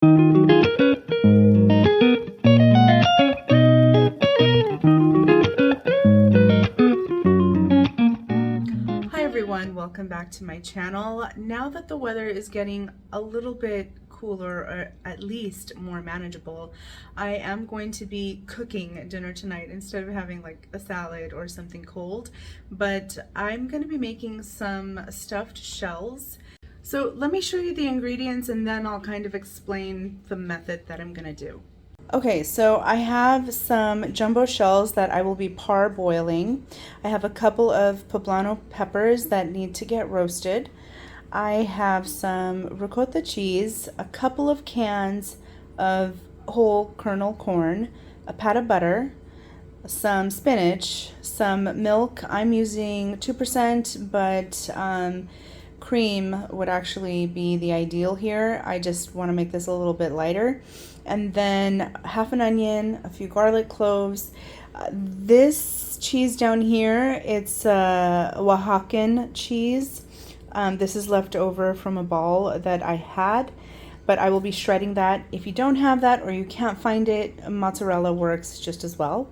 Welcome back to my channel. Now that the weather is getting a little bit cooler, or at least more manageable, I am going to be cooking dinner tonight instead of having like a salad or something cold. But I'm going to be making some stuffed shells. So let me show you the ingredients and then I'll kind of explain the method that I'm going to do. Okay, so I have some jumbo shells that I will be parboiling. I have a couple of poblano peppers that need to get roasted. I have some ricotta cheese, a couple of cans of whole kernel corn, a pat of butter, some spinach, some milk. I'm using 2%, but cream would actually be the ideal here. I just want to make this a little bit lighter. And then half an onion, a few garlic cloves. This cheese down here, it's Oaxacan cheese. This is left over from a ball that I had, but I will be shredding that. If you don't have that or you can't find it, mozzarella works just as well.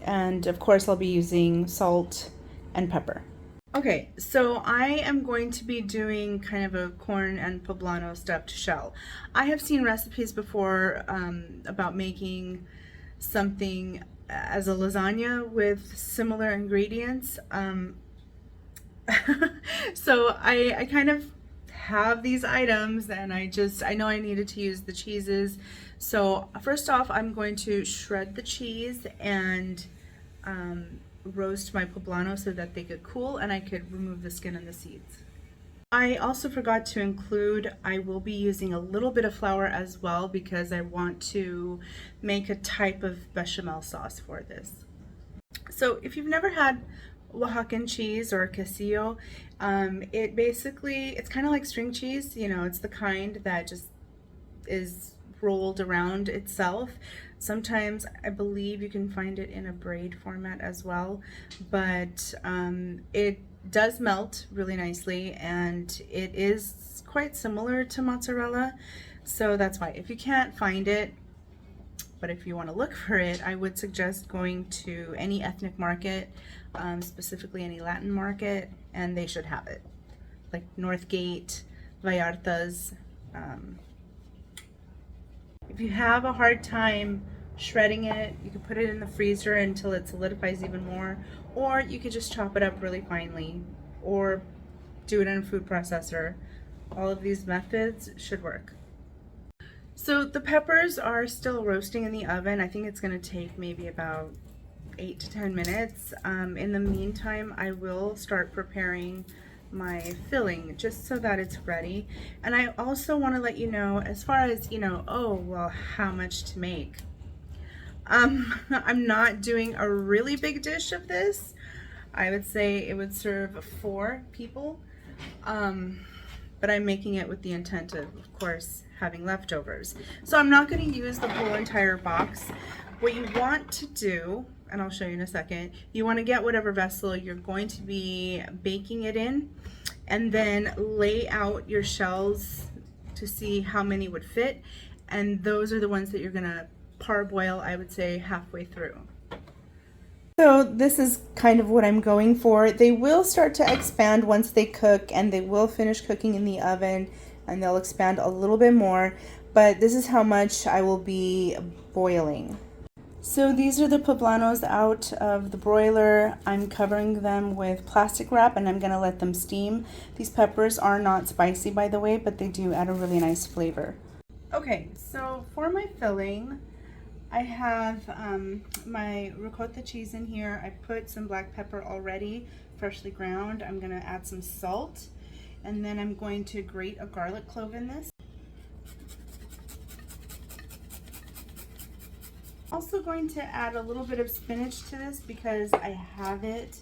And of course I'll be using salt and pepper. Okay, so I am going to be doing kind of a corn and poblano stuffed shell. I have seen recipes before about making something as a lasagna with similar ingredients. So I kind of have these items and I know I needed to use the cheeses. So first off, I'm going to shred the cheese and roast my poblano so that they get cool and I could remove the skin and the seeds. I also forgot to include, I will be using a little bit of flour as well because I want to make a type of bechamel sauce for this. So if you've never had Oaxacan cheese or quesillo, it's kind of like string cheese. You know, it's the kind that just is rolled around itself. Sometimes I believe you can find it in a braid format as well, but it does melt really nicely and it is quite similar to mozzarella. So that's why, if you can't find it, but if you want to look for it, I would suggest going to any ethnic market, specifically any Latin market, and they should have it, like Northgate, Vallarta's. If you have a hard time shredding it, you can put it in the freezer until it solidifies even more, or you could just chop it up really finely, or do it in a food processor. All of these methods should work. So the peppers are still roasting in the oven. I think it's going to take maybe about 8 to 10 minutes. In the meantime, I will start preparing my filling just so that it's ready. And I also want to let you know, as far as, oh, well, how much to make. I'm not doing a really big dish of this. I would say it would serve 4 people. But I'm making it with the intent of course, having leftovers. So I'm not going to use the whole entire box. What you want to do, and I'll show you in a second, you want to get whatever vessel you're going to be baking it in, and then lay out your shells to see how many would fit, and those are the ones that you're going to parboil, I would say, halfway through. So this is kind of what I'm going for. They will start to expand once they cook, and they will finish cooking in the oven, and they'll expand a little bit more, but this is how much I will be boiling. So these are the poblanos out of the broiler. I'm covering them with plastic wrap and I'm gonna let them steam. These peppers are not spicy, by the way, but they do add a really nice flavor. Okay, so for my filling, I have my ricotta cheese in here. I put some black pepper already, freshly ground. I'm gonna add some salt, and then I'm going to grate a garlic clove in this. Also going to add a little bit of spinach to this because I have it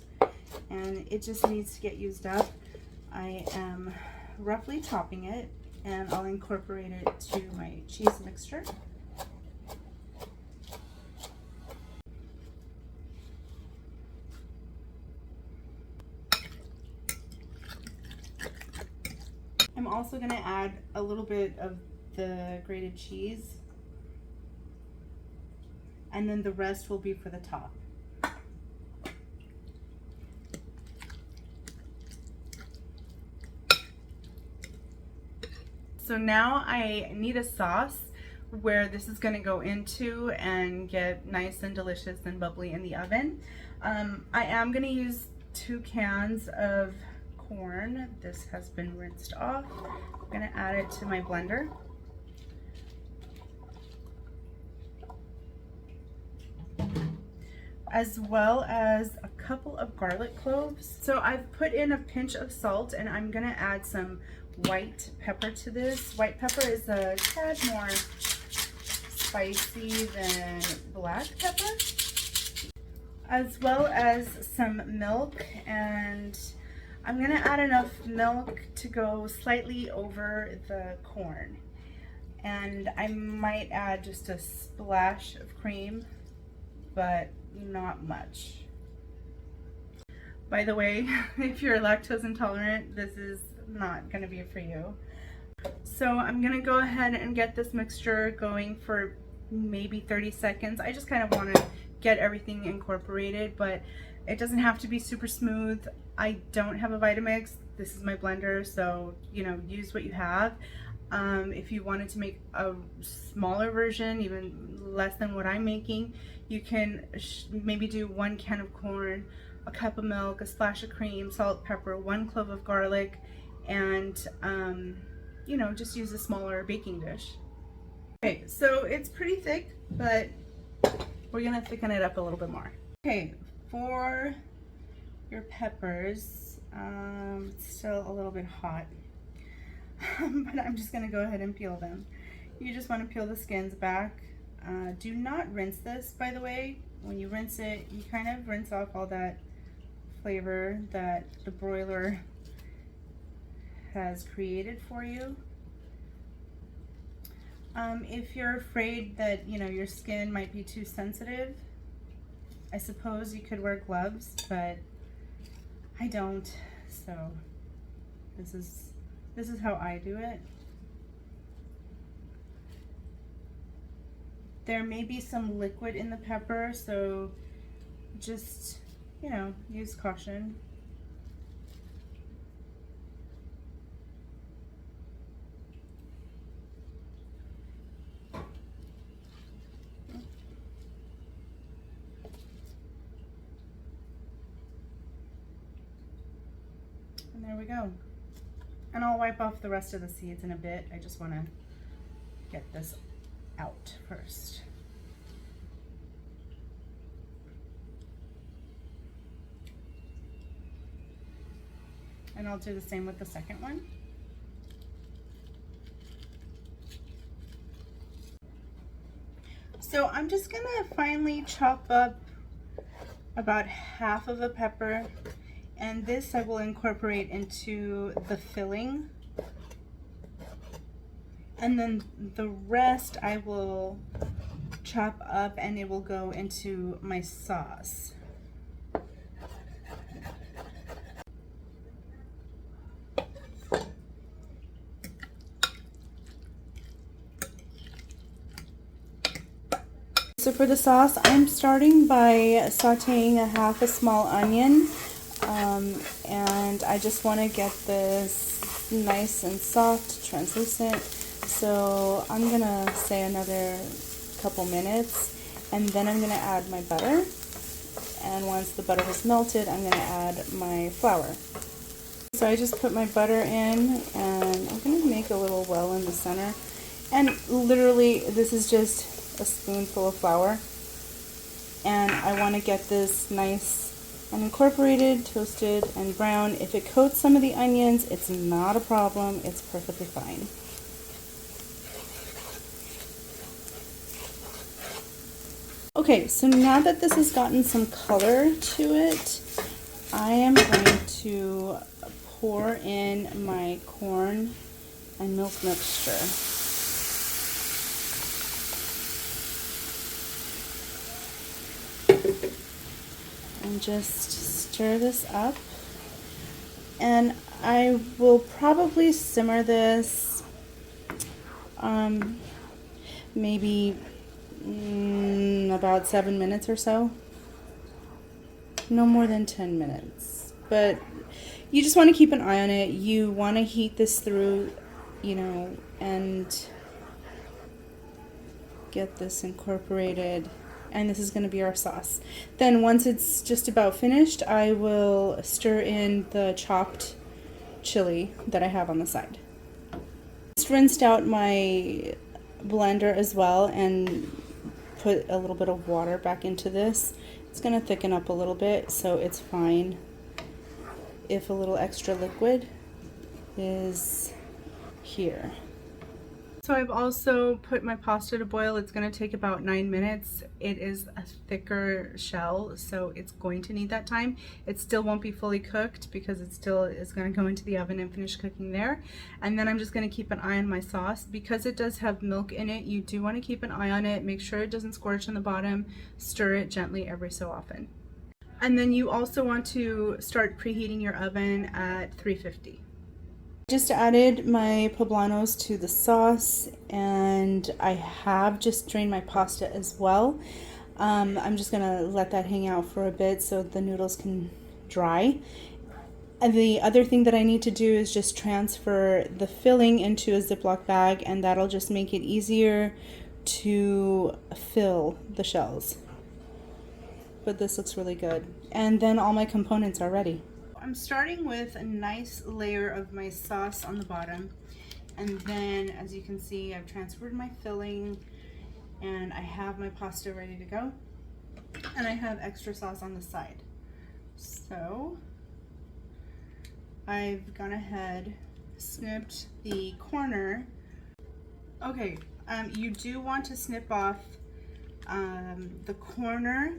and it just needs to get used up. I am roughly chopping it and I'll incorporate it to my cheese mixture. I'm also going to add a little bit of the grated cheese. And then the rest will be for the top. So now I need a sauce where this is going to go into and get nice and delicious and bubbly in the oven. I am going to use 2 cans of corn. This has been rinsed off. I'm going to add it to my blender. As well as a couple of garlic cloves. So I've put in a pinch of salt, and I'm going to add some white pepper to this. White pepper is a tad more spicy than black pepper. As well as some milk, and I'm gonna add enough milk to go slightly over the corn. And I might add just a splash of cream, but not much. By the way, if you're lactose intolerant, this is not gonna be for you. So I'm gonna go ahead and get this mixture going for maybe 30 seconds. I just kind of want to get everything incorporated, but it doesn't have to be super smooth. I don't have a Vitamix. This is my blender, so you know, use what you have. If you wanted to make a smaller version, even less than what I'm making, you can maybe do 1 can of corn, a cup of milk, a splash of cream, salt, pepper, 1 clove of garlic, and you know, just use a smaller baking dish. Okay, so it's pretty thick, but we're gonna thicken it up a little bit more. Okay, for your peppers, it's still a little bit hot, but I'm just gonna go ahead and peel them. You just want to peel the skins back. Do not rinse this, by the way. When you rinse it, you kind of rinse off all that flavor that the broiler has created for you. If you're afraid that, you know, your skin might be too sensitive, I suppose you could wear gloves, but I don't, so this is how I do it. There may be some liquid in the pepper, so just, you know, use caution. And there we go. And I'll wipe off the rest of the seeds in a bit. I just want to get this out first. And I'll do the same with the second one. So I'm just gonna finely chop up about half of a pepper, and this I will incorporate into the filling, and then the rest I will chop up and it will go into my sauce. So for the sauce, I'm starting by sauteing a half a small onion, and I just want to get this nice and soft, translucent. So I'm gonna say another couple minutes, and then I'm gonna add my butter. And once the butter has melted, I'm gonna add my flour. So I just put my butter in, and I'm gonna make a little well in the center. And literally, this is just a spoonful of flour, and I want to get this nice and incorporated, toasted and brown. If it coats some of the onions, it's not a problem, it's perfectly fine. Okay, so now that this has gotten some color to it, I am going to pour in my corn and milk mixture. And just stir this up, and I will probably simmer this maybe about 7 minutes or so. No more than 10 minutes. But you just want to keep an eye on it. You want to heat this through, you know, and get this incorporated. And this is going to be our sauce. Then once it's just about finished, I will stir in the chopped chili that I have on the side. Just rinsed out my blender as well and put a little bit of water back into this. It's going to thicken up a little bit, so it's fine if a little extra liquid is here. So I've also put my pasta to boil. It's going to take about 9 minutes. It is a thicker shell, so it's going to need that time. It still won't be fully cooked because it still is going to go into the oven and finish cooking there. And then I'm just going to keep an eye on my sauce. Because it does have milk in it, you do want to keep an eye on it. Make sure it doesn't scorch on the bottom. Stir it gently every so often. And then you also want to start preheating your oven at 350. Just added my poblanos to the sauce, and I have just drained my pasta as well. I'm just gonna let that hang out for a bit so the noodles can dry. And the other thing that I need to do is just transfer the filling into a Ziploc bag, and that'll just make it easier to fill the shells. But this looks really good. And then all my components are ready. I'm starting with a nice layer of my sauce on the bottom, and then as you can see, I've transferred my filling and I have my pasta ready to go, and I have extra sauce on the side. So I've gone ahead, snipped the corner. Okay, you do want to snip off the corner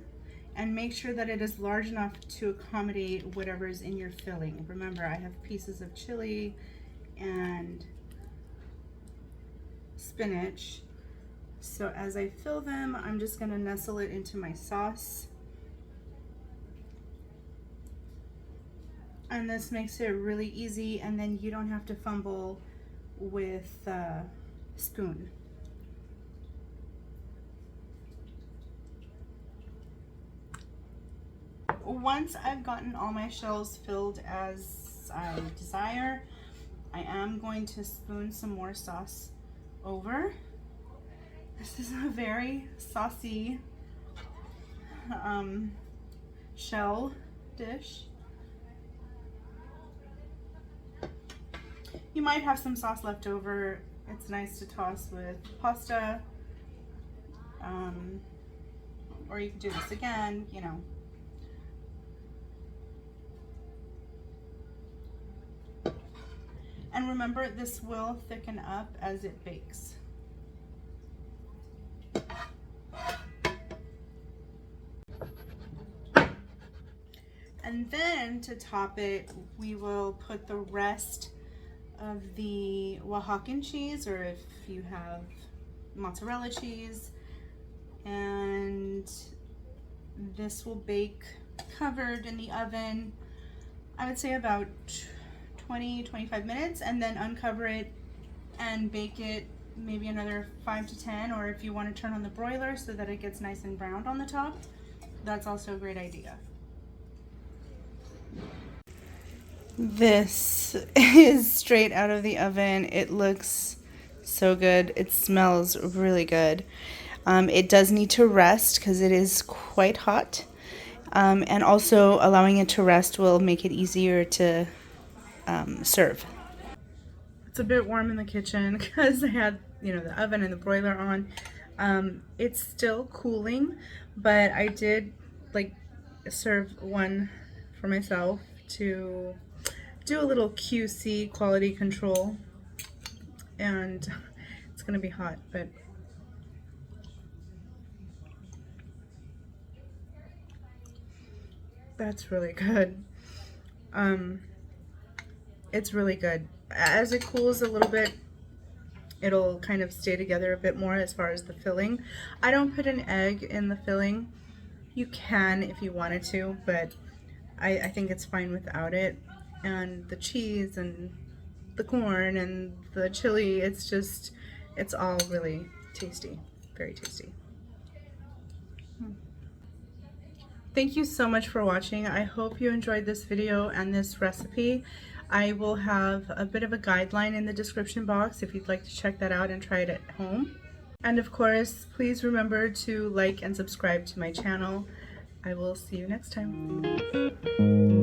and make sure that it is large enough to accommodate whatever is in your filling. Remember, I have pieces of chili and spinach. So as I fill them, I'm just gonna nestle it into my sauce. And this makes it really easy, and then you don't have to fumble with a spoon. Once I've gotten all my shells filled as I desire, I am going to spoon some more sauce over. This is a very saucy shell dish. You might have some sauce left over. It's nice to toss with pasta, or you can do this again, you know. And remember, this will thicken up as it bakes. And then to top it, we will put the rest of the Oaxacan cheese, or if you have mozzarella cheese, and this will bake covered in the oven, I would say about 20-25 minutes, and then uncover it and bake it maybe another 5 to 10, or if you want to turn on the broiler so that it gets nice and browned on the top, that's also a great idea. This is straight out of the oven. It looks so good. It smells really good. It does need to rest because it is quite hot, and also allowing it to rest will make it easier to serve. It's a bit warm in the kitchen because I had, you know, the oven and the broiler on. It's still cooling, but I did serve one for myself to do a little QC, quality control, and it's gonna be hot, but that's really good. It's really good. As it cools a little bit, it'll kind of stay together a bit more as far as the filling. I don't put an egg in the filling. You can if you wanted to, but I think it's fine without it. And the cheese and the corn and the chili, it's It's all really tasty, very tasty. Thank you so much for watching. I hope you enjoyed this video and this recipe. I will have a bit of a guideline in the description box if you'd like to check that out and try it at home. And of course, please remember to like and subscribe to my channel. I will see you next time.